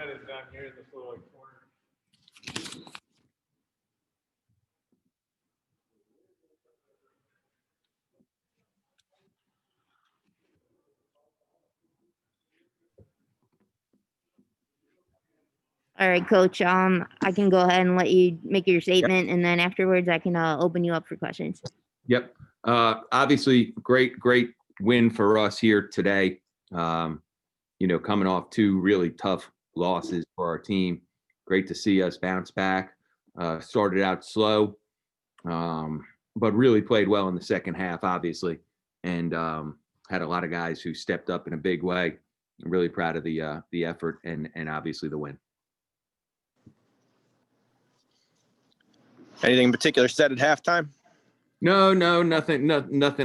That is down here in this little like corner. All right, Coach. I can go ahead and let you make your statement, and then afterwards I can open you up for questions. Yep. Obviously, great win for us here today. Coming off two really tough losses for our team. Great to see us bounce back. Started out slow, but really played well in the second half, obviously, and had a lot of guys who stepped up in a big way. I'm really proud of the effort and obviously the win. Anything in particular said at halftime? No, nothing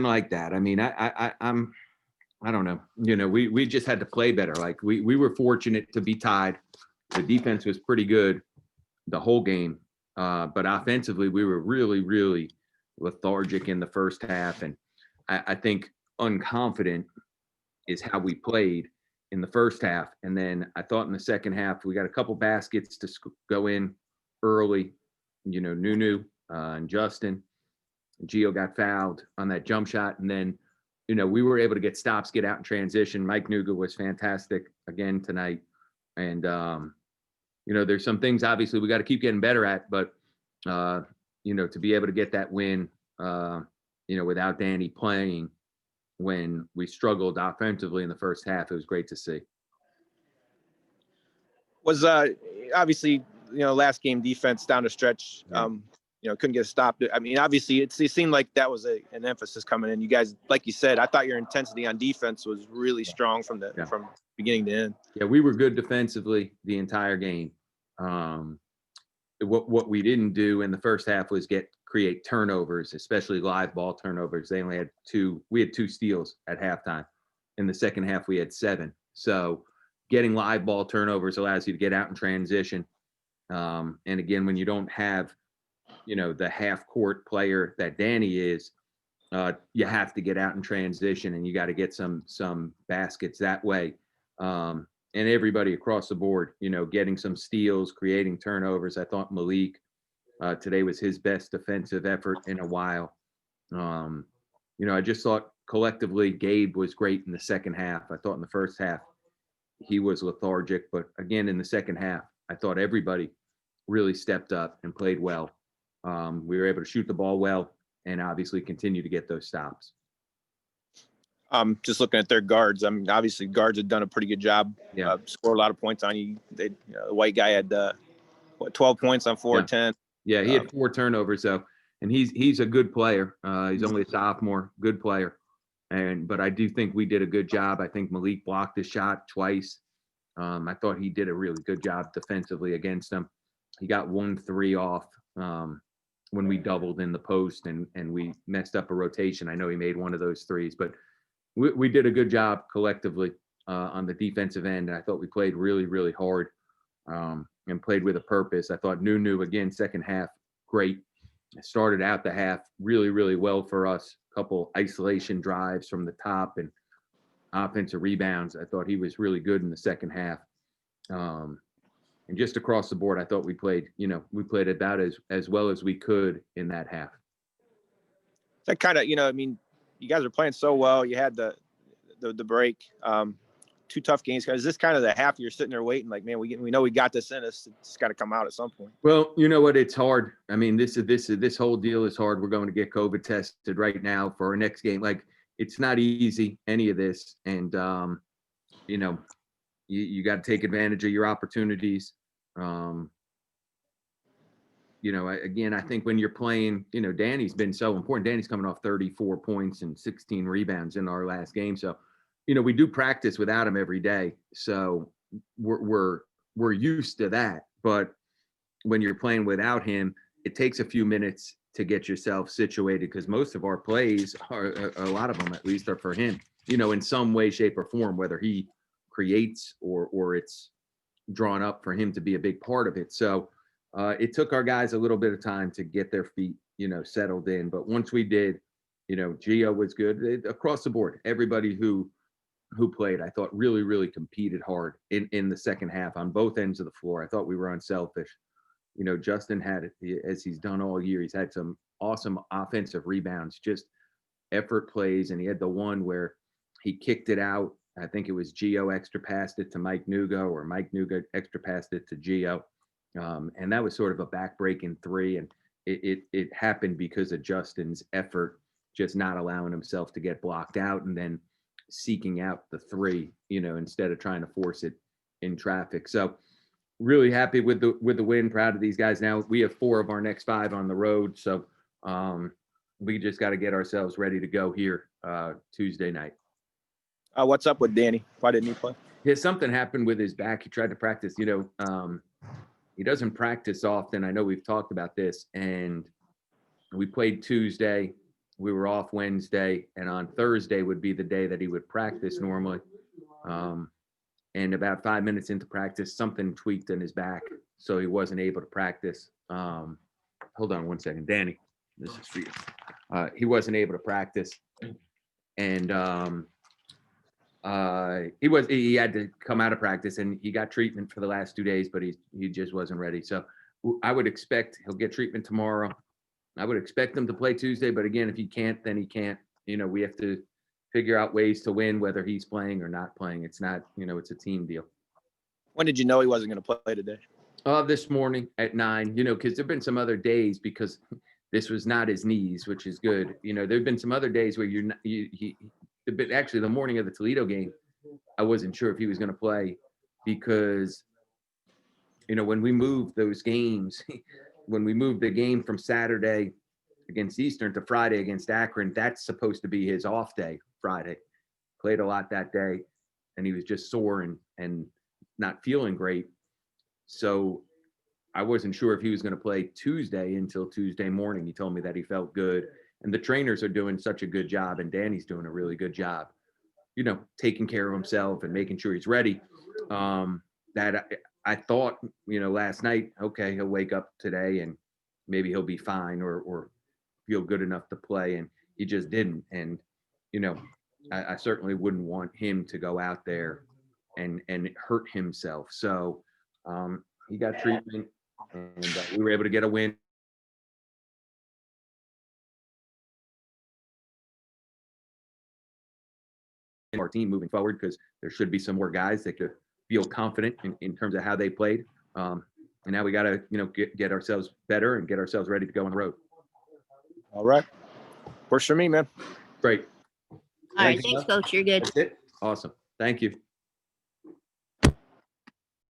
like that. I mean, I don't know. We just had to play better. Like we were fortunate to be tied. The defense was pretty good the whole game, but offensively we were really, really lethargic in the first half, and I think unconfident is how we played in the first half. And then I thought in the second half we got a couple baskets to go in early. Nunu and Justin. Gio got fouled on that jump shot, and then we were able to get stops, get out in transition. Mike Nuga was fantastic again tonight. And, there's some things obviously we got to keep getting better at, but, to be able to get that win, without Danny playing when we struggled offensively in the first half, it was great to see. Was obviously, last game defense down the stretch, couldn't get stopped. I mean, obviously it seemed like that was an emphasis coming in. You guys, like you said, I thought your intensity on defense was really strong from beginning to end. Yeah, we were good defensively the entire game. What we didn't do in the first half was create turnovers, especially live ball turnovers. They only had two. We had 2 steals at halftime. In the second half, we had 7. So getting live ball turnovers allows you to get out in transition. And again, when you don't have, the half court player that Danny is, you have to get out in transition, and you got to get some baskets that way. And everybody across the board, getting some steals, creating turnovers. I thought Malik today was his best defensive effort in a while. I just thought collectively Gabe was great in the second half. I thought in the first half he was lethargic, but again in the second half, I thought everybody really stepped up and played well. We were able to shoot the ball well and obviously continue to get those stops. Just looking at their guards, I mean, obviously guards had done a pretty good job. Yeah. Scored a lot of points on you. The white guy had 12 points on 4 or 10. Yeah, he had 4 turnovers though, and he's a good player. He's only a sophomore, good player. But I do think we did a good job. I think Malik blocked the shot twice. I thought he did a really good job defensively against him. He got 1 3 off when we doubled in the post and we messed up a rotation. I know he made one of those threes, but we did a good job collectively on the defensive end. And I thought we played really, really hard and played with a purpose. I thought Nunu, again, second half, great. Started out the half really, really well for us. A couple isolation drives from the top and offensive rebounds. I thought he was really good in the second half. And just across the board, I thought we played about as well as we could in that half. That kind of, I mean, you guys are playing so well. You had the break, 2 tough games. Is this kind of the half you're sitting there waiting, like, man, we know we got this in us. It's got to come out at some point. Well, you know what? It's hard. I mean, this whole deal is hard. We're going to get COVID tested right now for our next game. Like, it's not easy, any of this. And, you got to take advantage of your opportunities. Again, I think when you're playing, Danny's been so important. Danny's coming off 34 points and 16 rebounds in our last game. So, we do practice without him every day. So we're used to that. But when you're playing without him, it takes a few minutes to get yourself situated because most of our plays are, a lot of them at least, are for him, in some way, shape, or form, whether he creates or it's drawn up for him to be a big part of it. So it took our guys a little bit of time to get their feet, settled in. But once we did, Gio was good across the board. Everybody who who played, I thought really, really competed hard in the second half on both ends of the floor. I thought we were unselfish. You know, Justin had, as he's done all year, he's had some awesome offensive rebounds, just effort plays. And he had the one where he kicked it out. I think it was Gio extra passed it to Mike Nugo, or Mike Nugo extra passed it to Gio. And that was sort of a backbreaking three. And it happened because of Justin's effort, just not allowing himself to get blocked out and then seeking out the three, you know, instead of trying to force it in traffic. So really happy with the win. Proud of these guys. Now we have 4 of our next 5 on the road. So we just got to get ourselves ready to go here Tuesday night. What's up with Danny? Why didn't he play? Yeah, something happened with his back. He tried to practice, you know, he doesn't practice often. I know we've talked about this, and we played Tuesday. We were off Wednesday, and on Thursday would be the day that he would practice normally. And about 5 minutes into practice, something tweaked in his back, so he wasn't able to practice. Hold on one second, Danny. This is for you. He wasn't able to practice, and he had to come out of practice, and he got treatment for the last 2 days, but he just wasn't ready. So I would expect he'll get treatment tomorrow. I would expect him to play Tuesday, but again, if he can't, then he can't. You know, we have to figure out ways to win, whether he's playing or not playing. It's not, you know, it's a team deal. When did you know he wasn't going to play today? This morning at 9, you know, because there've been some other days, because this was not his knees, which is good. You know, there've been some other days where but actually the morning of the Toledo game, I wasn't sure if he was going to play, because, you know, when we moved those games, when we moved the game from Saturday against Eastern to Friday against Akron, that's supposed to be his off day, Friday. Played a lot that day, and he was just sore and not feeling great. So I wasn't sure if he was going to play Tuesday until Tuesday morning. He told me that he felt good. And the trainers are doing such a good job, and Danny's doing a really good job, you know, taking care of himself and making sure he's ready. That I thought, you know, last night, okay, he'll wake up today and maybe he'll be fine or feel good enough to play. And he just didn't. And, you know, I certainly wouldn't want him to go out there and hurt himself. So he got treatment, and we were able to get a win. Our team moving forward, because there should be some more guys that could feel confident in terms of how they played. And now we got to, you know, get ourselves better and get ourselves ready to go on the road. All right. Works for me, man. Great. All right, Anything thanks, else? Coach. You're good. That's it. Awesome. Thank you.